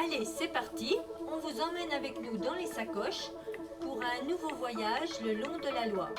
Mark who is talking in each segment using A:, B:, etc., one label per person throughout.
A: Allez, c'est parti, on vous emmène avec nous dans les sacoches pour un nouveau voyage le long de la Loire.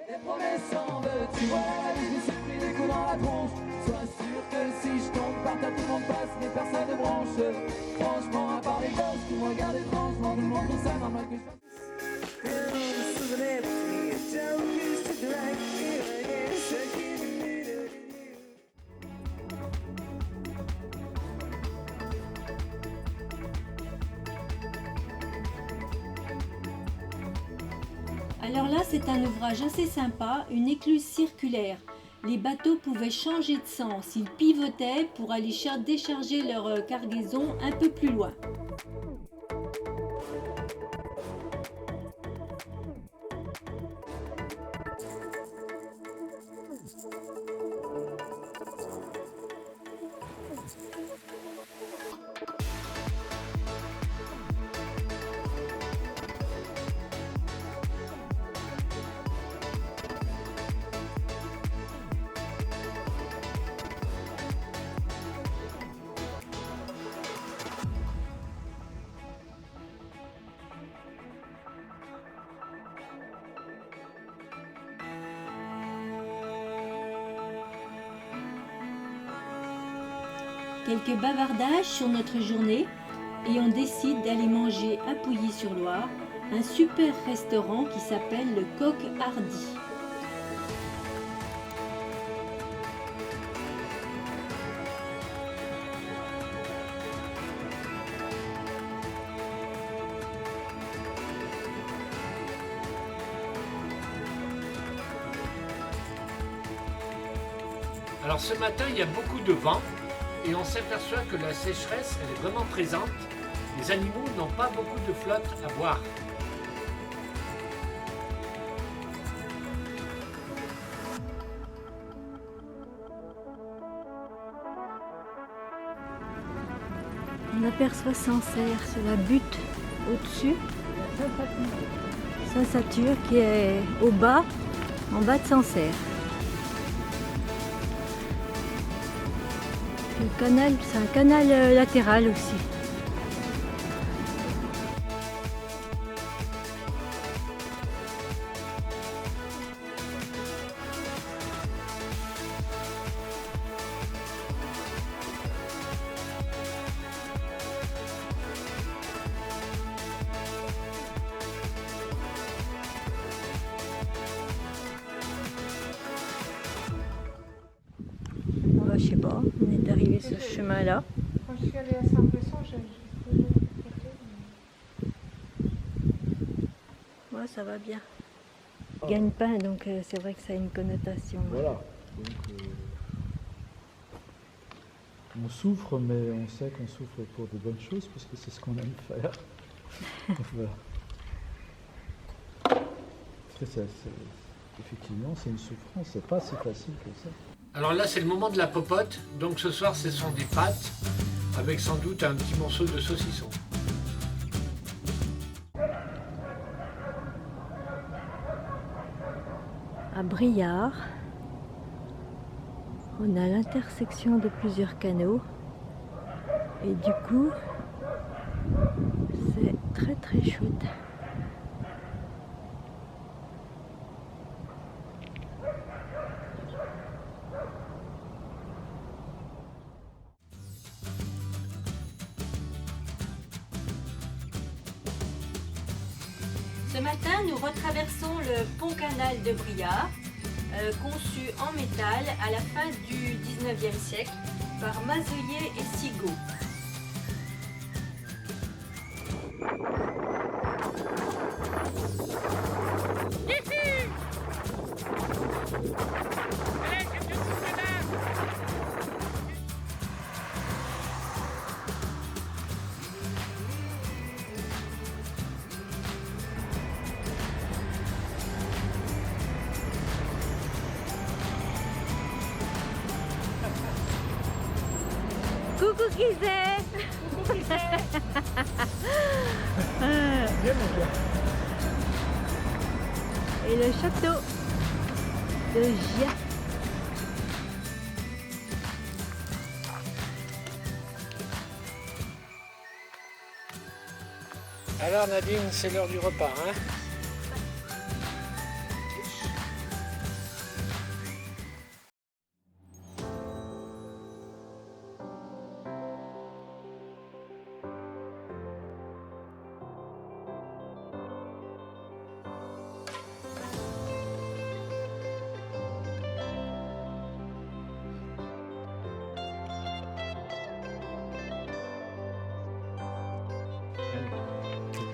B: Les promesses en veux-tu? Ouais, je me suis pris des coups dans la tronche. Sois sûr que si je tombe par terre, tout le monde passe, mais personne ne branche. Franchement, à part les gosses qui me regardent étrangement, tout le monde trouve ça normal que je fasse.
A: Alors là, c'est un ouvrage assez sympa, une écluse circulaire. Les bateaux pouvaient changer de sens, ils pivotaient pour aller décharger leur cargaison un peu plus loin. Quelques bavardages sur notre journée et on décide d'aller manger à Pouilly-sur-Loire, un super restaurant qui s'appelle le Coq Hardy.
C: Alors ce matin, il y a beaucoup de vent et on s'aperçoit que la sécheresse, elle est vraiment présente. Les animaux n'ont pas beaucoup de flotte à boire.
A: On aperçoit Sancerre sur la butte au-dessus. Saint-Satur qui est au bas, en bas de Sancerre. Le canal, c'est un canal latéral aussi. Je sais pas, on est arrivé sur ce chemin-là.
D: Quand je suis allée à Saint-Pesson, j'ai trouvé
A: Ouais, ça va bien. Gagne-pain, donc c'est vrai que ça a une connotation.
E: Voilà. Donc, on souffre, mais on sait qu'on souffre pour de bonnes choses, parce que c'est ce qu'on aime faire. Voilà. Effectivement, c'est une souffrance, c'est pas si facile que ça.
C: Alors là, c'est le moment de la popote. Donc ce soir, ce sont des pâtes avec sans doute un petit morceau de saucisson.
A: À Briare, on a l'intersection de plusieurs canaux et du coup, c'est très très chouette. Ce matin, nous retraversons le pont canal de Briare, conçu en métal à la fin du 19e siècle par Mazoyer et Sigaud. Coucou qui c'est?
E: Viens, mon gars.
A: Et le château de Gia.
C: Alors Nadine, c'est l'heure du repas, hein?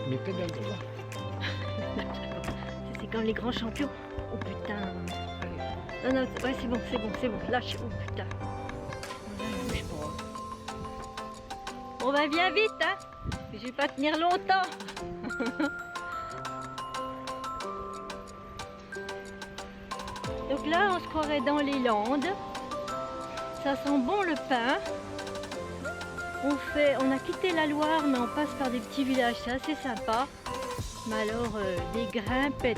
C: Mais pédale droit.
A: C'est comme les grands champions. Oh putain. Non, non, ouais, c'est bon, c'est bon, c'est bon. Lâche. Oh putain. Voilà, ne bouge pas. On va bien vite, hein. Je vais pas tenir longtemps. Donc là, on se croirait dans les Landes. Ça sent bon le pain. On a quitté la Loire, mais on passe par des petits villages, c'est assez sympa. Mais alors, des grimpettes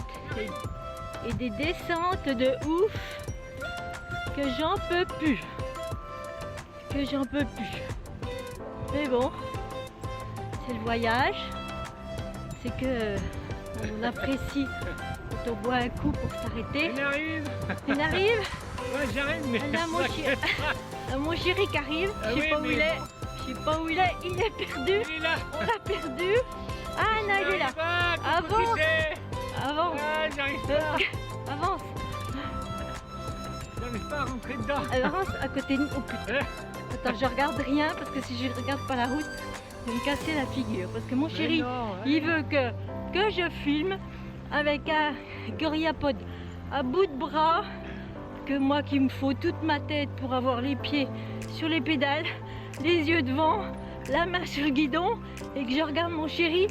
A: et des descentes de ouf que j'en peux plus. Mais bon, c'est le voyage. C'est que on apprécie quand on boit un coup pour s'arrêter.
C: Il arrive.
A: Il arrive.
C: Ouais, j'arrive, mais...
A: Là, mon chéri qui arrive,
C: Ah
A: je sais
C: oui,
A: pas où
C: mais
A: il est. Je sais pas où il est perdu.
C: Il est là.
A: On l'a perdu. Ah non, il est là. Avance. Avance.
C: Ah, j'arrive pas.
A: Avance.
C: J'arrive pas à rentrer dedans.
A: Avance à côté de nous. Oh putain. Attends, je regarde rien parce que si je regarde pas la route, je vais me casser la figure. Parce que mon chéri, il veut que je filme avec un gorillapod à bout de bras. Que moi qui me faut toute ma tête pour avoir les pieds sur les pédales, les yeux devant, la main sur le guidon et que je regarde mon chéri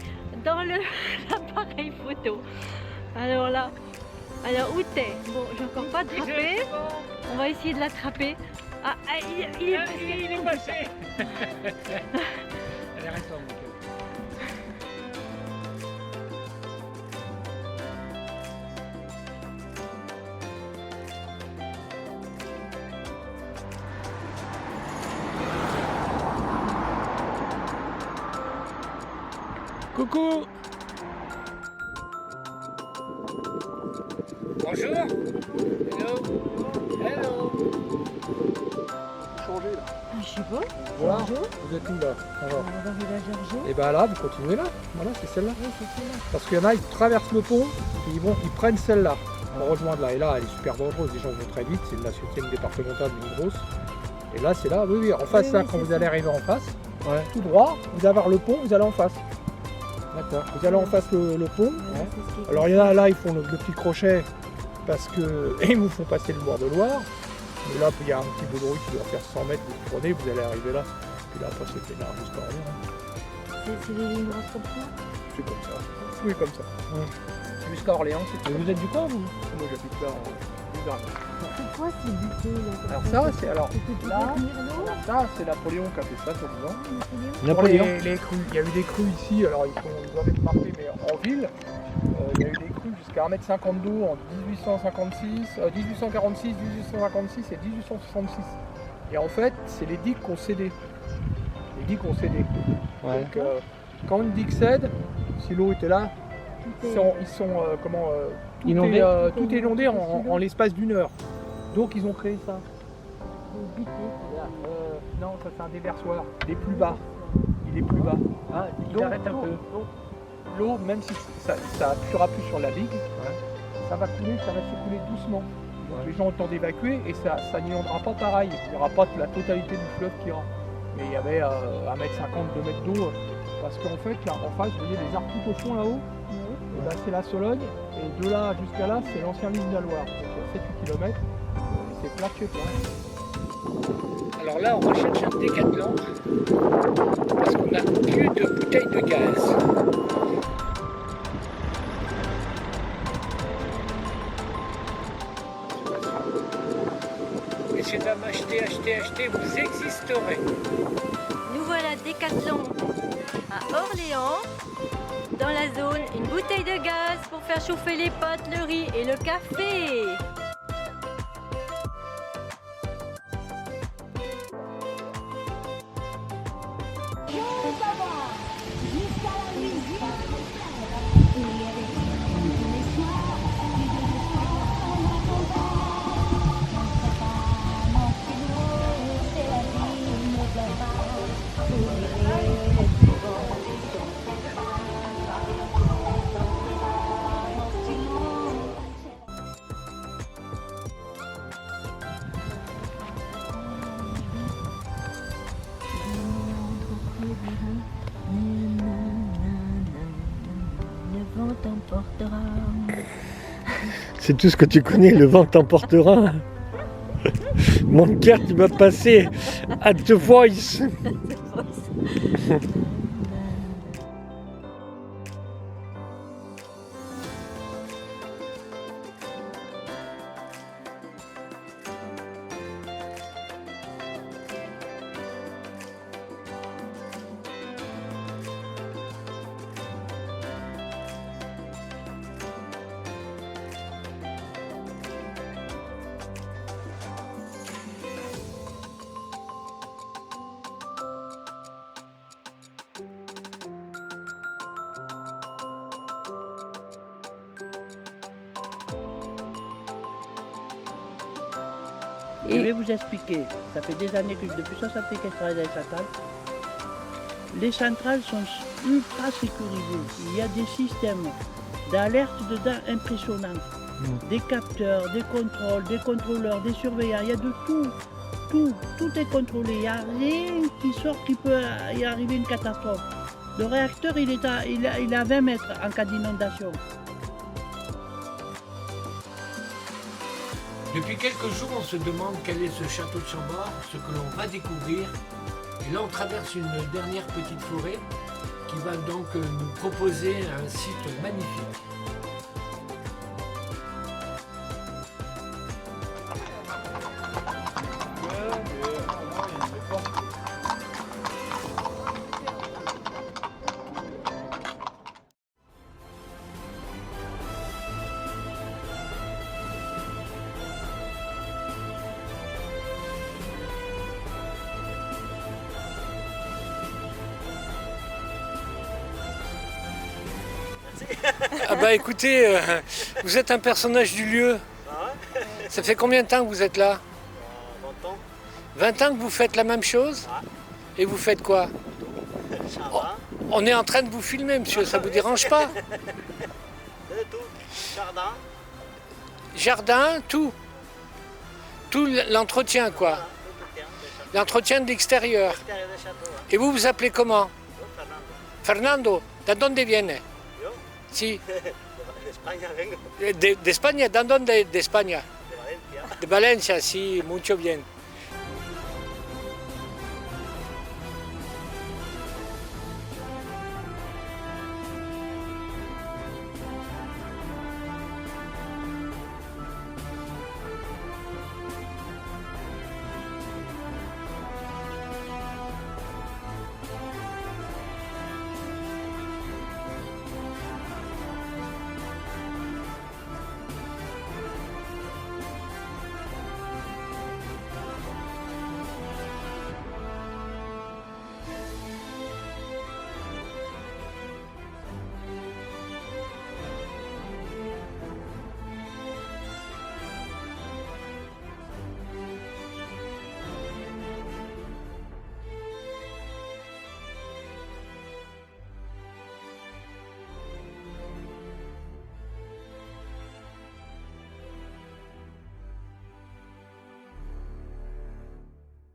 A: dans l'appareil photo. Alors là, où t'es? Bon, j'ai encore pas attrapé. On va essayer de l'attraper. Ah, il est passé.
C: Il est passé. Allez, reste en boucle. Coucou. Bonjour. Hello. Hello.
E: Changez là.
A: Je sais pas.
E: Voilà. Vous êtes où là? Alors.
A: Dans le village Georges.
E: Et bah là, vous continuez là. Voilà, c'est celle-là. Parce qu'il y en a, ils traversent le pont et ils prennent celle-là pour rejoindre là. Et là, elle est super dangereuse. Les gens vont très vite. C'est de la 7e départementale, une grosse. Et là, c'est là. Oui, en face, là, quand vous allez arriver en face, tout droit, vous allez avoir le pont, vous allez en face. D'accord. Vous allez en face le pont. Alors il y en a là, ils font le petit crochet parce que ils vous font passer le bord de Loire. Mais là, il y a un petit bout de route qui doit faire 100 mètres, vous prenez, vous allez arriver là. Puis là, après, c'est là jusqu'à Orléans.
A: C'est des lignes droites comme ça?
E: C'est comme ça. Oui, comme ça. Jusqu'à Orléans, c'est. Vous êtes du coin, vous? Moi, j'habite là en Auvergne.
A: C'est quoi ces butées là?
E: Alors ça, c'est là. Ça, c'est Napoléon qui a fait ça, soi-disant. Napoléon. Les crues. Il y a eu des crues ici. Alors ils doivent être marqués, mais en ville, il y a eu des crues jusqu'à 1,50 m d'eau en 1846, 1846, 1856 et 1866. Et en fait, c'est les digues qui ont cédé. Les digues ont cédé. Ouais. Donc, quand une digue cède, si l'eau était là, ils sont inondés. Tout est inondé en l'espace d'une heure. Donc ils ont créé ça. Non, ça c'est un déversoir. Il est plus bas. Ah, il arrête un peu. Donc, l'eau, même si ça appuiera plus sur la digue, ça va couler, ça va circuler doucement. Donc les gens ont le temps d'évacuer et ça n'inondera pas pareil. Il n'y aura pas la totalité du fleuve qui ira. Mais il y avait 1,50 m, 2 mètres d'eau. Parce qu'en fait, là, en face, vous voyez les arbres tout au fond là-haut. Et là, c'est la Sologne. Et de là jusqu'à là, c'est l'ancien ligne de la Loire. Donc il y a 7-8 km. Et c'est plat chez plat.
C: Alors là, on recherche un décathlon parce qu'on n'a plus de bouteilles de gaz. Messieurs, dames, achetez, vous existerez.
A: Decathlon à Orléans. Dans la zone, une bouteille de gaz pour faire chauffer les pâtes, le riz et le café. Le vent t'emportera.
F: C'est tout ce que tu connais, le vent t'emportera. Mon cœur, tu vas passer à The Voice.
G: Je vais vous expliquer. Ça fait des années que depuis 60 ans que je travaille dans les centrales. Les centrales sont ultra sécurisées. Il y a des systèmes d'alerte dedans impressionnants. Des capteurs, des contrôles, des contrôleurs, des surveillants. Il y a de tout. Tout est contrôlé. Il n'y a rien qui sort qui peut y arriver une catastrophe. Le réacteur, il est à 20 mètres en cas d'inondation.
C: Depuis quelques jours, on se demande quel est ce château de Chambord, ce que l'on va découvrir. Et là, on traverse une dernière petite forêt qui va donc nous proposer un site magnifique.
F: Ah bah écoutez, vous êtes un personnage du lieu. Ça fait combien de temps que vous êtes là?
H: 20 ans.
F: 20 ans que vous faites la même chose? Et vous faites quoi? On est en train de vous filmer, monsieur, ça vous dérange pas?
H: Tout. Jardin.
F: Jardin, tout. Tout l'entretien, quoi. L'entretien de l'extérieur. Et vous vous appelez comment? Fernando. ¿De dónde viene? Sí.
H: De España vengo.
F: De España, ¿de dónde de España?
H: De Valencia.
F: De Valencia, sí, mucho bien.